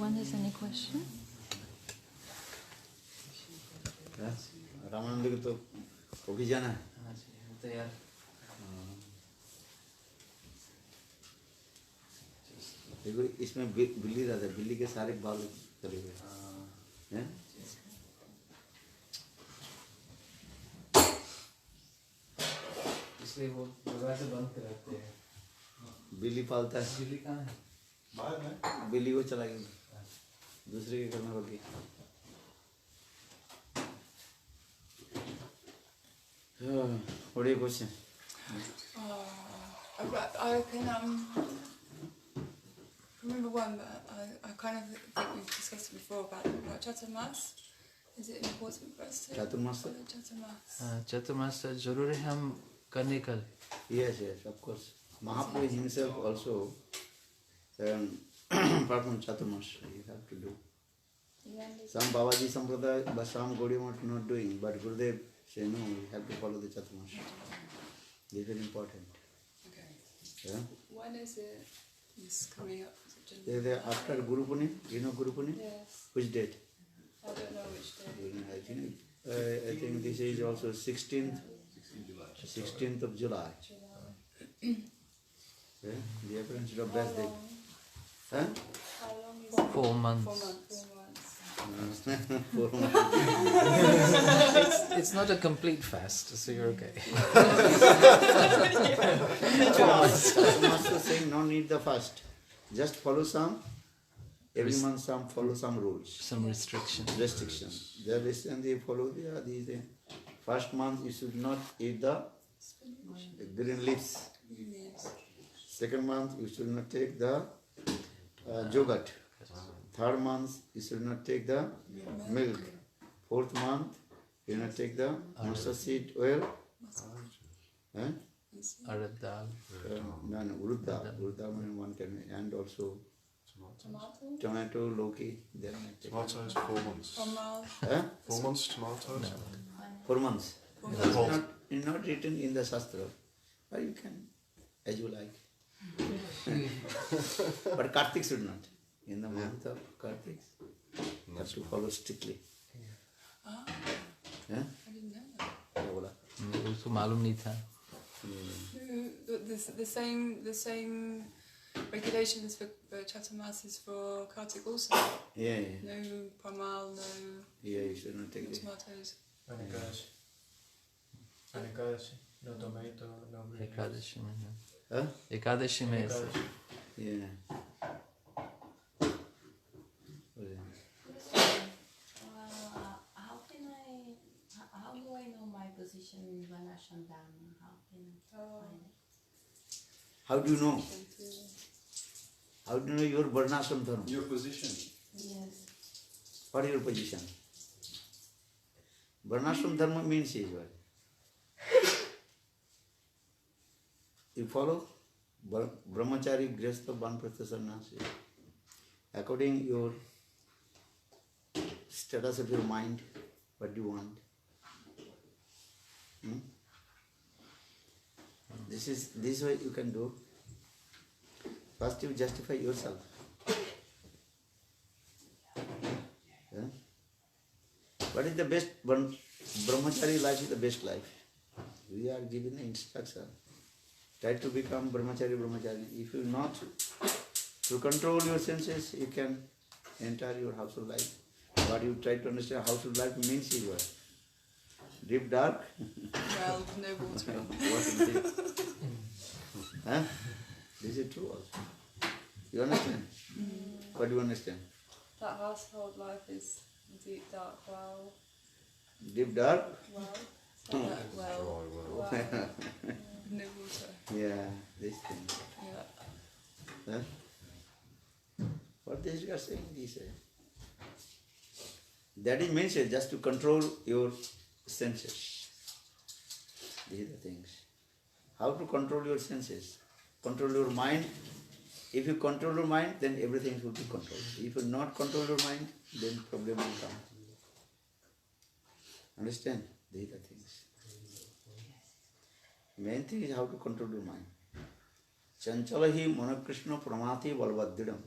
anyone has any question? Ramanand के तो office जाना है। तो यार देखो इसमें बिल्ली रहता है, बिल्ली के सारे बाल चले गए हैं। इसलिए वो दरवाजे बंद कर रखते हैं। बिल्ली पालता है। बिल्ली कहाँ है? बाहर में। बिल्ली वो चला गया दूसरे के घर में होगी। What do you question? I can remember one, but I kind of think we've discussed it before about Chaturmas. Is it important for us to Chaturmas? follow Chaturmas? चतुर्मास जरूर है हम करने का। Yes, of course. Mahaprabhu himself also, apart from Chaturmas, you have to do. Some Babaji Sampradaya, but some Gaudiya Math not doing, but Gurudev say no, we have to follow the Chaturmas. This is very important. Okay. Yeah? When is it? It's coming up. After Guru Punim, you know Guru Punim? Yes. Which date? I don't know which day. I think this is also 16th of July. Yeah? The appearance of best day. Huh? How long is 4 months. 4 months. 4 months. It's not a complete fast, so you're okay. Master saying no need the fast. Just follow some. Every month some follow some rules. Some restrictions. Restrictions. The restriction they follow these. First month you should not eat the green leaves. Yes. Second month you should not take the yogurt. Third month you should not take the milk. Fourth month you not take the mustard seed oil. Arad dal. Urud dal one can, and also tomato, loki. Then Tomatoes, 4 months. 4 months tomatoes? 4 months. It's not written in the Shastra, but you can, as you like. But Kartik should not. In the month of Kartik, have to follow strictly. Ah, Yeah? I didn't know that. क्या बोला? उसको मालूम नहीं था। No, the same regulations for Chaturmas is for Kartik also. Yeah. No pamal, no Yeah, you should not take it. tomatoes. Anikashi, no tomato, no green leaves. Ekadashi में है। Huh? Ekadashi में ऐसे। Yeah. How do I know my position in Varnashram Dharma? How can I find it? How do you know? How do you know your Varnashram Dharma? Your position. Yes. What is your position? Varnashram Dharma means is what? You follow Brahmachari, Grihastha, Banprastha, Sannyasi. According your status of your mind, what do you want? This way you can do. First you justify yourself. Yeah? What is the best? Brahmachari life is the best life. We are given the instruction. Try to become brahmachari. If you not to control your senses, you can enter your household life. But you try to understand household life means is what? Deep dark? Well, no water. Water deep. Huh? This is true also. You understand? What do you understand? That household life is deep, dark, well. Deep dark? Well. No water. Yeah, this thing. Yeah. Huh? What these guys saying? This. That is means just to control your senses. These are the things. How to control your senses? Control your mind. If you control your mind, then everything will be controlled. If you not control your mind, then problem will come. Understand? These are the things. Main thing is how to control your mind. Chanchala hi manakrishna pramati balvadidam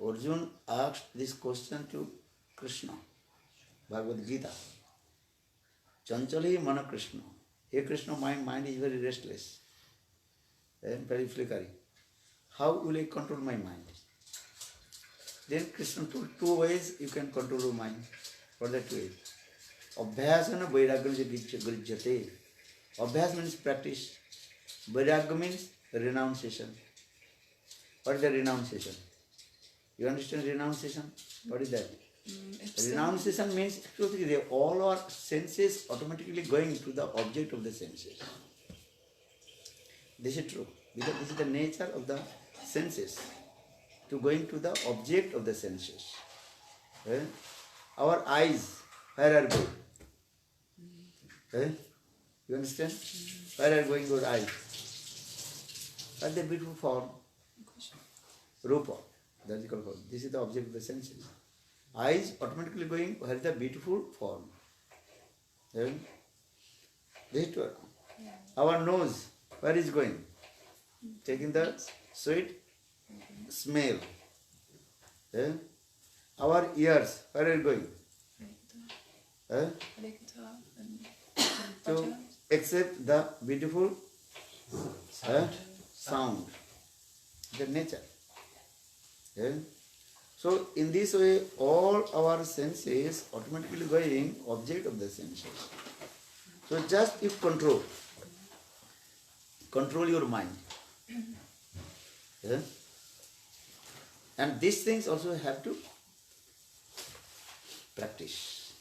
Arjun asked this question to Krishna, Bhagavad Gita. Chanchali mana Krishna. Hey Krishna, my mind is very restless and very flickering. How will I control my mind? Then Krishna told 2 ways you can control your mind. What are that way? Abhyasana vairagya grijyate. Abhyas means practice. Vairagya means renunciation. What is the renunciation? You understand renunciation? What is that? Renunciation means actually all our senses automatically going to the object of the senses. This is true. Because this is the nature of the senses. To going to the object of the senses. Eh? Our eyes, where are going? Eh? You understand? Where are going your eyes? At the beautiful form. Rupa. That is called form. This is the object of the senses. Eyes automatically going where is the beautiful form. Eh? This is true. Our nose, where is going? Taking the sweet smell. Eh? Our ears, where are you going? Eh? To accept the beautiful sound. The nature. Eh? So in this way, all our senses automatically going object of the senses. So just you control your mind. Yeah? And these things also have to practice.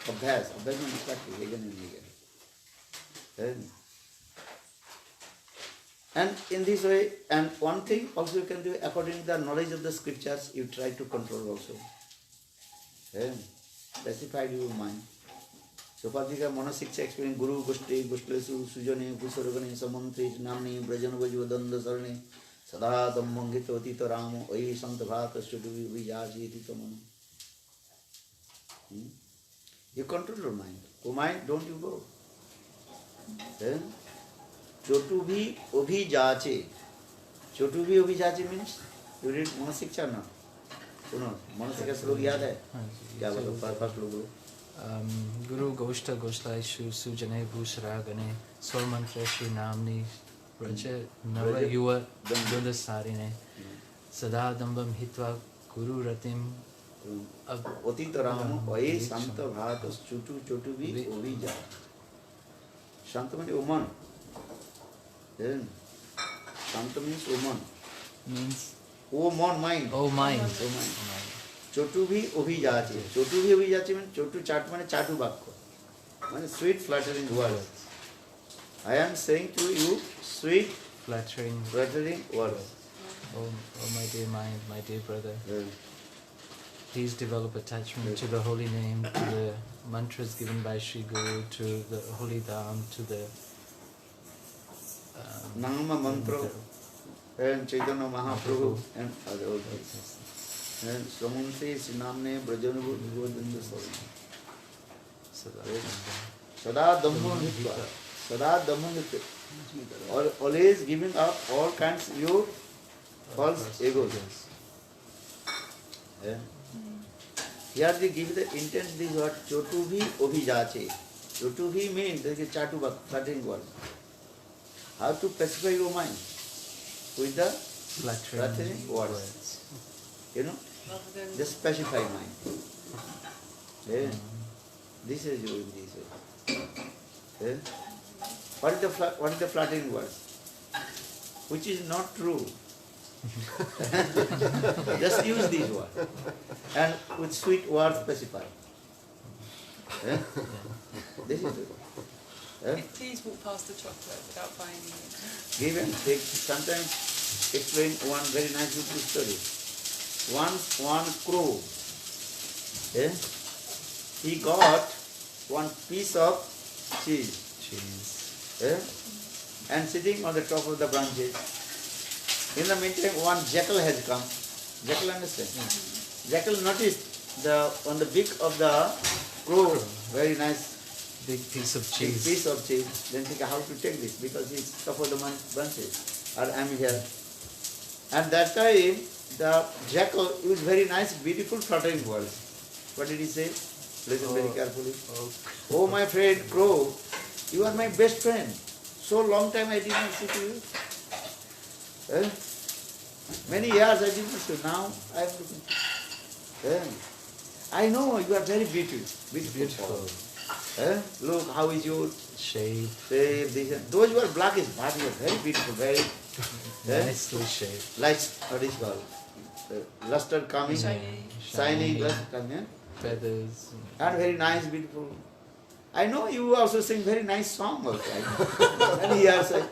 Abhyas means practice again and again. And in this way, and one thing also you can do according to the knowledge of the scriptures, you try to control also. Pacify your mind. So Padika Monasiksha explaining Guru Gushti, Gushlesu, Sujane, Gusaragani, Samantri, Namni, Brajanovaji, Danda Sarni, Sada Mangito Tito Ramo, Oi Santa Bhata, Shudu Vijaji Titomano. You control your mind. Oh mind, don't you go. Chotu bhi obhi jache. Chotu bhi obhi jache means you read Manasiksha now. सुनो Manasiksha श्लोक याद है? क्या बोलो? First श्लोक बोलो. Guru Goshta Goshlaishu Sujane Bhusharagane Swarmantrashi Namni Braja Nava Yuva Dundasarine Sadadambam Hitva Guru Ratim Otita Ramo Oye Santa Bhatas Chotu Chotu bhi obhi jache. Shanta means woman. Shanta means woman. means Woman, mind. oh mind. Oh mind. Chotu bhi obhi jache. Chotu bhi obhi jache means chotu chat means chatu bakko. Means sweet flattering words. I am saying to you sweet Flattering words. Oh my dear mind, my dear brother. Please develop attachment to the holy name, to the mantras given by Sri Guru, to the holy dham, to the Nama mantra and Chaitanya Mahaprabhu and other things. And Samunti Sinamne Brajanavu Vivadanda Sarana. Sada Dhamma Hitva. Sada Dhamma Hitva. Always giving up all kinds of your false egos. Here they give the intent, this word Chotu bhi obhi jache. Chotu bhi means there is a chatu bak, flattering word. How to pacify your mind? With the flattering words. You know? Just pacify mind. This is you in this way. What is the flattering words? Which is not true. Just use these words. And with sweet words pacify. This is it. Please walk past the chocolate without buying it. Give and take. Sometimes explain one very nice beautiful story. Once one crow, he got one piece of cheese. And sitting on the top of the branches. In the meantime, one jackal has come. Jackal understand? Jackal noticed on the beak of the crow, very nice big piece of big cheese. piece of cheese. Then think how to take this because it's top of the branches. Or I'm here. And that time the jackal used very nice, beautiful, flattering words. What did he say? Listen very carefully. Oh, my friend crow, you are my best friend. So long time I did not see to you. Eh? Many years I did not see. Now I am looking. Eh? I know you are very beautiful. Beautiful. Eh? Look, how is your Shape. shape? Those who are blackish, but you are very beautiful, very Nicely shaped. like what is called luster coming, shiny luster coming, Feathers. and very nice, beautiful. I know you also sing very nice song also. Many years I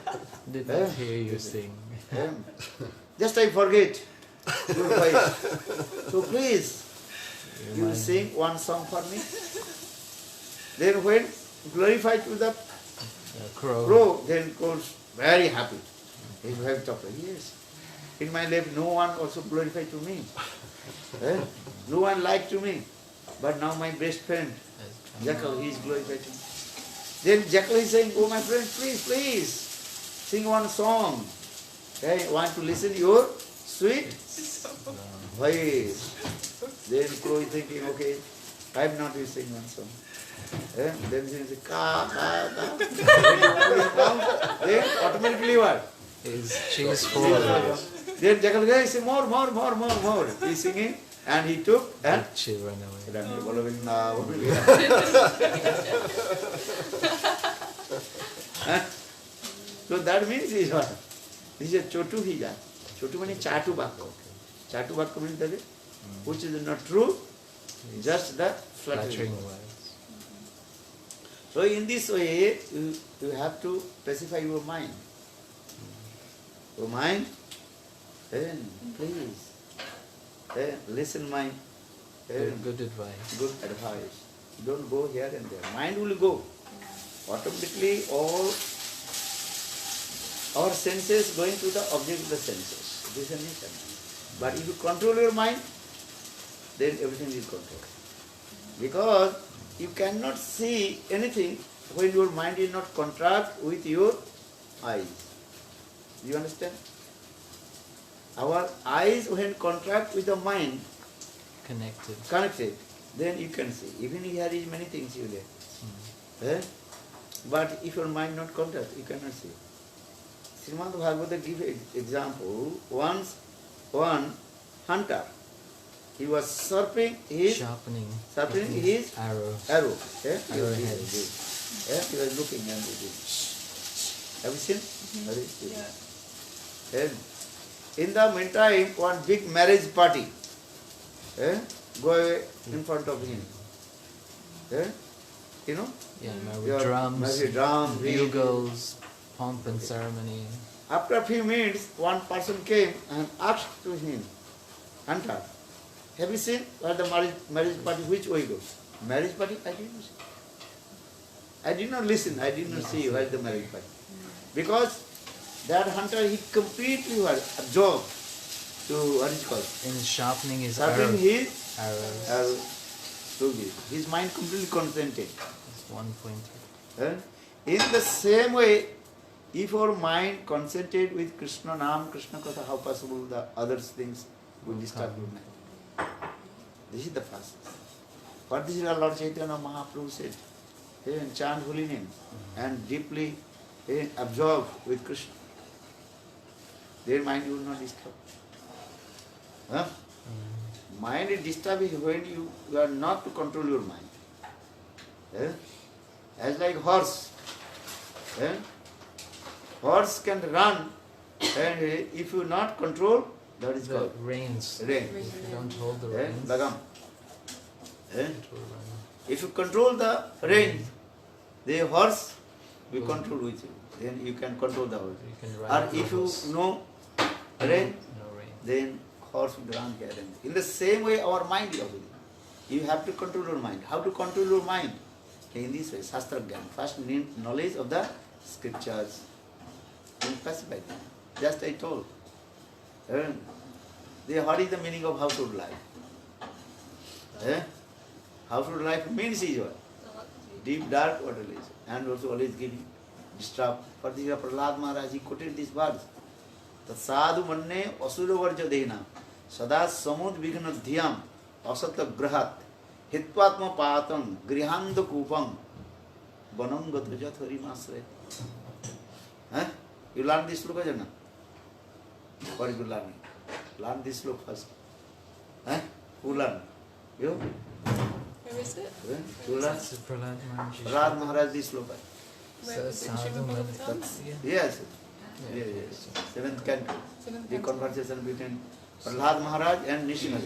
Did not hear you sing. just I forget your voice. So please, you mind? sing one song for me. Then when glorified to the Crow. crow, then goes very happy. He will have talked. Yes. In my life, no one also glorified to me. No one liked to me. But now my best friend, Jackal, he is glorified to me. Then Jackal is saying, oh my friend, please, sing one song. I want to listen your sweet voice. Then crow is thinking, okay, I am not will sing one song. Then he says, ka, ka, ka. Then automatically what? His cheese full. Then Jackal guy say more. He's singing and he took and She ran away. so that means is what? This is a chotu hija. Chotu means chatu bakka. Chatu bakka means that which is not true, just the flattering Flattering word. words. So in this way, you have to pacify your mind. Your mind, please, listen my Good advice. good advice. Don't go here and there. Mind will go. Automatically all our senses going to the object of the senses. This is nature. But if you control your mind, then everything is controlled. Because you cannot see anything when your mind is not contract with your eyes. You understand? Our eyes when contract with the mind, connected, then you can see. Even here is many things you there. But if your mind not contract, you cannot see. Srimad Bhagavata give example. Once one hunter, he was sharpening his Sharpening his arrow. Arrowheads. He was looking and looking. Have you seen? Yeah. And in the meantime, one big marriage party go in front of him. You know? Yeah, Your drums, drum, bugles, pomp and ceremony. After a few minutes, one person came and asked to him, hunter, have you seen where the marriage party, which way goes? Marriage party? I did not see. I did not listen, I did not see where the marriage party. Because that hunter, he completely was absorbed to, what is it called? In sharpening his Sharpening his arrows. His mind completely concentrated. It's one pointer. In the same way, if our mind concentrate with Krishna Nam, Krishna Katha, how possible the other things will disturb your mind? This is the process. For this is our Lord Chaitanya Mahaprabhu said, chant holy name and deeply absorb with Krishna. Their mind will not disturb. Mind is disturbed when you are not to control your mind. As like horse. Horse can run and if you not control, that is The called reins. rein. If you don't hold the reins, Lagam. it will run. If you control the rein, the horse will control with you. Then you can control the horse. You can Or ride the if you horse. know rein, No rein. then horse will run here and there. In the same way, our mind is also. You have to control your mind. How to control your mind? In this way, Shastra Gyan. First, knowledge of the scriptures. And pacify them. Just I told. What is the meaning of household life? Household life means is what? Deep, dark, what it is. And also always giving, disturb. For this, Prahlad Maharaj, he quoted these words. The sadhu manne asura varja dehna Sada samud vigna dhyam asata grahat hitvatma patam grihanda kupam vanam gatujat harimasre. Huh? You learn this sloka, Jana? Or you learn it? Learn this sloka first. Huh? Who learn? You? Where is it? You learn? This is Prahlad Maharaj. Prahlad Maharaj this sloka. Where is it? In Sadhu Srimad Bhagavatam? Madhya. Yes. Yes. Seventh canto. Seventh The canto. conversation between Prahlad Maharaj and Nrsimha.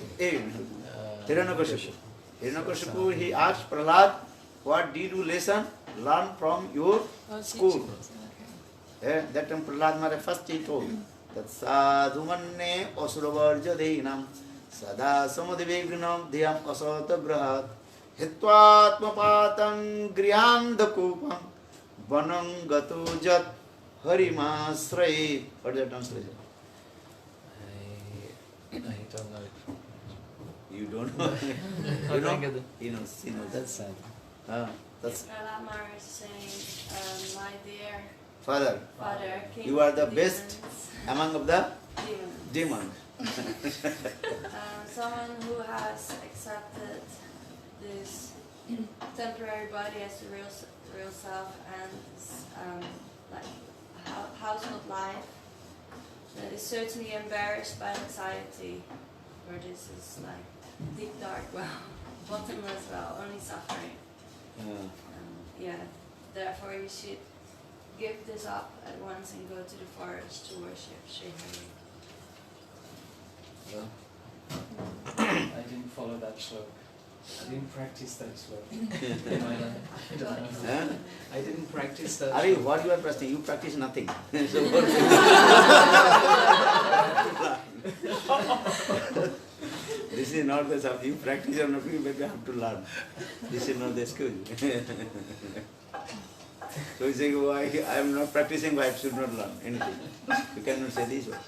Hiranyakashipu. Hiranyakashipu, he asked Prahlad, what did you learn from your Oh, school? teaching. Okay. That time Prahlad Maharaj first he told that sadhumanne asuravarja deinam sada samadvignam dhyam asata grahat hitvatmapatam griyandakupam vanam gato jat harimasrai. What is the translation? I don't know. You don't know? You know? He knows. He knows. That's sad. That's Prahlad Maharaj is saying, my dear Father, Father, King you are of the demons, best among of the demons. demons. Someone who has accepted this temporary body as the real self and like household life that is certainly embarrassed by anxiety, where this is like deep dark well, bottomless well, only suffering. Yeah, therefore you should give this up at once and go to the forest to worship Sri Hari. I didn't follow that slope. I didn't practice that slope in my life. I don't know. I didn't practice that. Ari, what you are practicing? You practice nothing. So this is not the subject. You practice or nothing, you maybe have to learn. This is not the excuse. So you say, I am not practicing, but I should not learn anything. You cannot say this one.